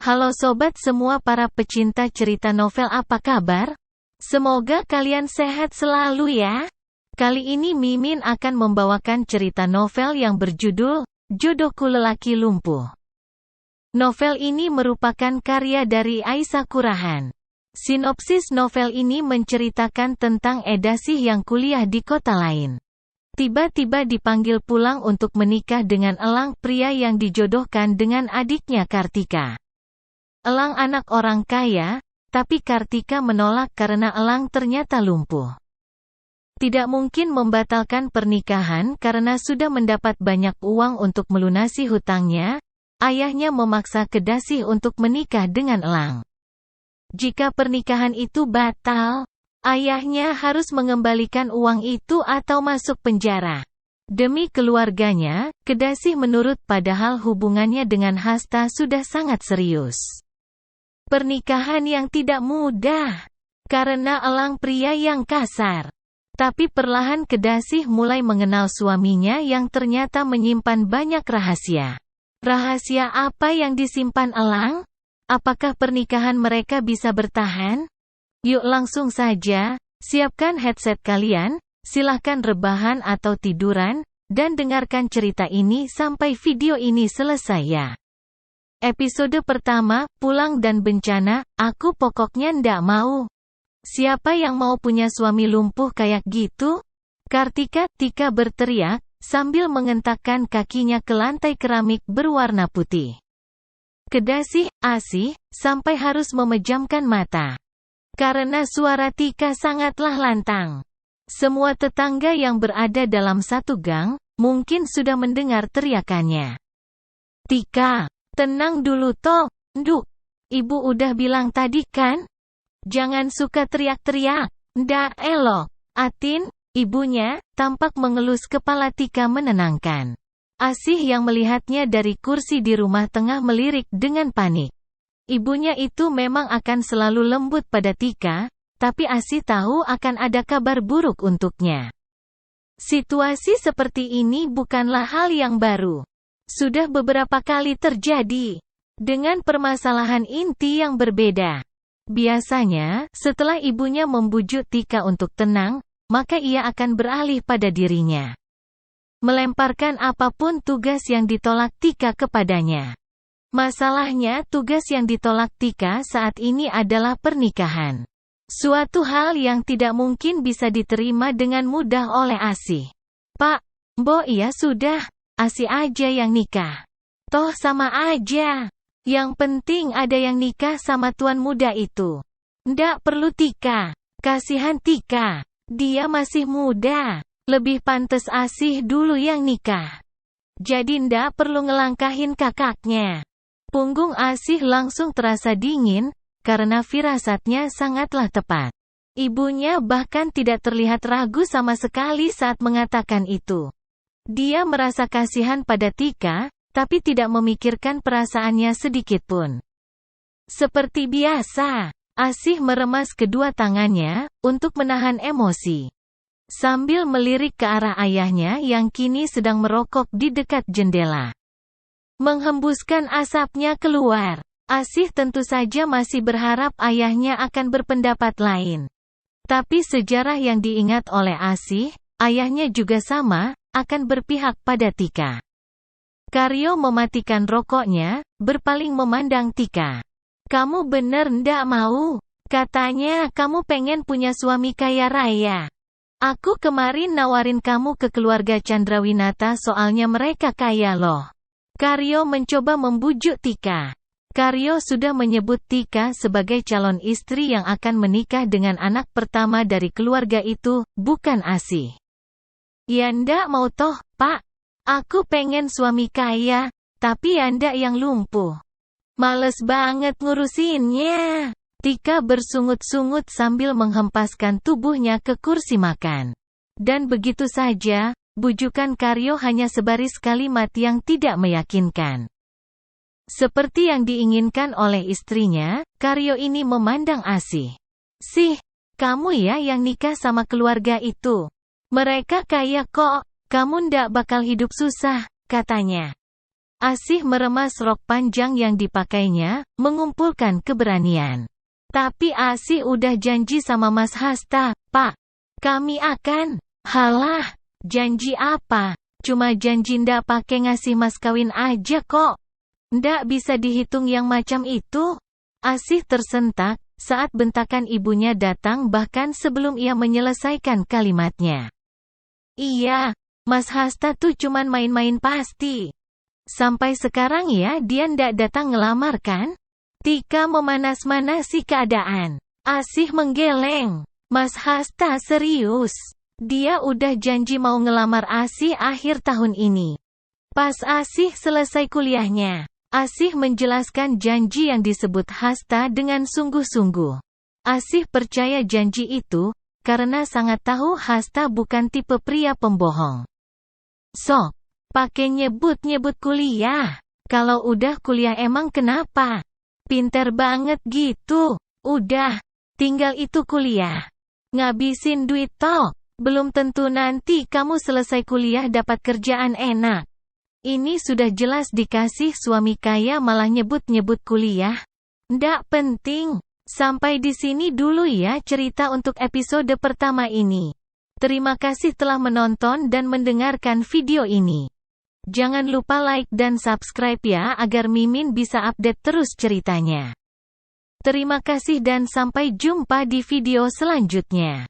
Halo sobat semua para pecinta cerita novel, apa kabar? Semoga kalian sehat selalu ya. Kali ini Mimin akan membawakan cerita novel yang berjudul Jodohku Lelaki Lumpuh. Novel ini merupakan karya dari Aisyah Kurahan. Sinopsis novel ini menceritakan tentang Edasih yang kuliah di kota lain. Tiba-tiba dipanggil pulang untuk menikah dengan Elang, pria yang dijodohkan dengan adiknya Kartika. Elang anak orang kaya, tapi Kartika menolak karena Elang ternyata lumpuh. Tidak mungkin membatalkan pernikahan karena sudah mendapat banyak uang untuk melunasi hutangnya. Ayahnya memaksa Kedasih untuk menikah dengan Elang. Jika pernikahan itu batal, ayahnya harus mengembalikan uang itu atau masuk penjara. Demi keluarganya, Kedasih menurut padahal hubungannya dengan Hasta sudah sangat serius. Pernikahan yang tidak mudah, karena Elang pria yang kasar. Tapi perlahan Kedasih mulai mengenal suaminya yang ternyata menyimpan banyak rahasia. Rahasia apa yang disimpan Elang? Apakah pernikahan mereka bisa bertahan? Yuk langsung saja, siapkan headset kalian, silahkan rebahan atau tiduran, dan dengarkan cerita ini sampai video ini selesai ya. Episode pertama, Pulang dan Bencana. Aku pokoknya ndak mau. Siapa yang mau punya suami lumpuh kayak gitu? Tika berteriak, sambil mengentakkan kakinya ke lantai keramik berwarna putih. Kedasih, asih, sampai harus memejamkan mata. Karena suara Tika sangatlah lantang. Semua tetangga yang berada dalam satu gang, mungkin sudah mendengar teriakannya. Tika, tenang dulu toh, nduk. Ibu udah bilang tadi kan? Jangan suka teriak-teriak, ndak elok. Atin, ibunya, tampak mengelus kepala Tika menenangkan. Asih yang melihatnya dari kursi di rumah tengah melirik dengan panik. Ibunya itu memang akan selalu lembut pada Tika, tapi Asih tahu akan ada kabar buruk untuknya. Situasi seperti ini bukanlah hal yang baru. Sudah beberapa kali terjadi, dengan permasalahan inti yang berbeda. Biasanya, setelah ibunya membujuk Tika untuk tenang, maka ia akan beralih pada dirinya. Melemparkan apapun tugas yang ditolak Tika kepadanya. Masalahnya tugas yang ditolak Tika saat ini adalah pernikahan. Suatu hal yang tidak mungkin bisa diterima dengan mudah oleh Asih. Pak, Mbok, iya sudah, Asih aja yang nikah. Toh sama aja. Yang penting ada yang nikah sama tuan muda itu. Ndak perlu Tika. Kasihan Tika. Dia masih muda. Lebih pantas Asih dulu yang nikah. Jadi ndak perlu ngelangkahin kakaknya. Punggung Asih langsung terasa dingin, karena firasatnya sangatlah tepat. Ibunya bahkan tidak terlihat ragu sama sekali saat mengatakan itu. Dia merasa kasihan pada Tika, tapi tidak memikirkan perasaannya sedikitpun. Seperti biasa, Asih meremas kedua tangannya, untuk menahan emosi. Sambil melirik ke arah ayahnya yang kini sedang merokok di dekat jendela. Menghembuskan asapnya keluar. Asih tentu saja masih berharap ayahnya akan berpendapat lain. Tapi sejarah yang diingat oleh Asih, ayahnya juga sama, akan berpihak pada Tika. Karyo mematikan rokoknya, berpaling memandang Tika. Kamu bener ndak mau? Katanya kamu pengen punya suami kaya raya. Aku kemarin nawarin kamu ke keluarga Chandrawinata soalnya mereka kaya loh. Karyo mencoba membujuk Tika. Karyo sudah menyebut Tika sebagai calon istri yang akan menikah dengan anak pertama dari keluarga itu, bukan Asih. Ya ndak mau toh, Pak. Aku pengen suami kaya, tapi ya ndak yang lumpuh. Males banget ngurusinnya. Tika bersungut-sungut sambil menghempaskan tubuhnya ke kursi makan. Dan begitu saja, bujukan Karyo hanya sebaris kalimat yang tidak meyakinkan. Seperti yang diinginkan oleh istrinya, Karyo ini memandang Asih. Sih, kamu ya yang nikah sama keluarga itu. Mereka kaya kok, kamu ndak bakal hidup susah, katanya. Asih meremas rok panjang yang dipakainya, mengumpulkan keberanian. Tapi Asih udah janji sama Mas Hasta, Pak. Kami akan. Halah, janji apa? Cuma janji ndak pakai ngasih mas kawin aja kok. Ndak bisa dihitung yang macam itu. Asih tersentak, saat bentakan ibunya datang bahkan sebelum ia menyelesaikan kalimatnya. Iya, Mas Hasta tuh cuman main-main pasti. Sampai sekarang ya dia ndak datang ngelamar kan? Tika memanas-manasi keadaan. Asih menggeleng. Mas Hasta serius. Dia udah janji mau ngelamar Asih akhir tahun ini. Pas Asih selesai kuliahnya, Asih menjelaskan janji yang disebut Hasta dengan sungguh-sungguh. Asih percaya janji itu, karena sangat tahu Hasta bukan tipe pria pembohong. Sok. Pakai nyebut-nyebut kuliah. Kalau udah kuliah emang kenapa? Pinter banget gitu. Udah. Tinggal itu kuliah. Ngabisin duit toh. Belum tentu nanti kamu selesai kuliah dapat kerjaan enak. Ini sudah jelas dikasih suami kaya malah nyebut-nyebut kuliah. Ndak penting. Sampai di sini dulu ya cerita untuk episode pertama ini. Terima kasih telah menonton dan mendengarkan video ini. Jangan lupa like dan subscribe ya agar Mimin bisa update terus ceritanya. Terima kasih dan sampai jumpa di video selanjutnya.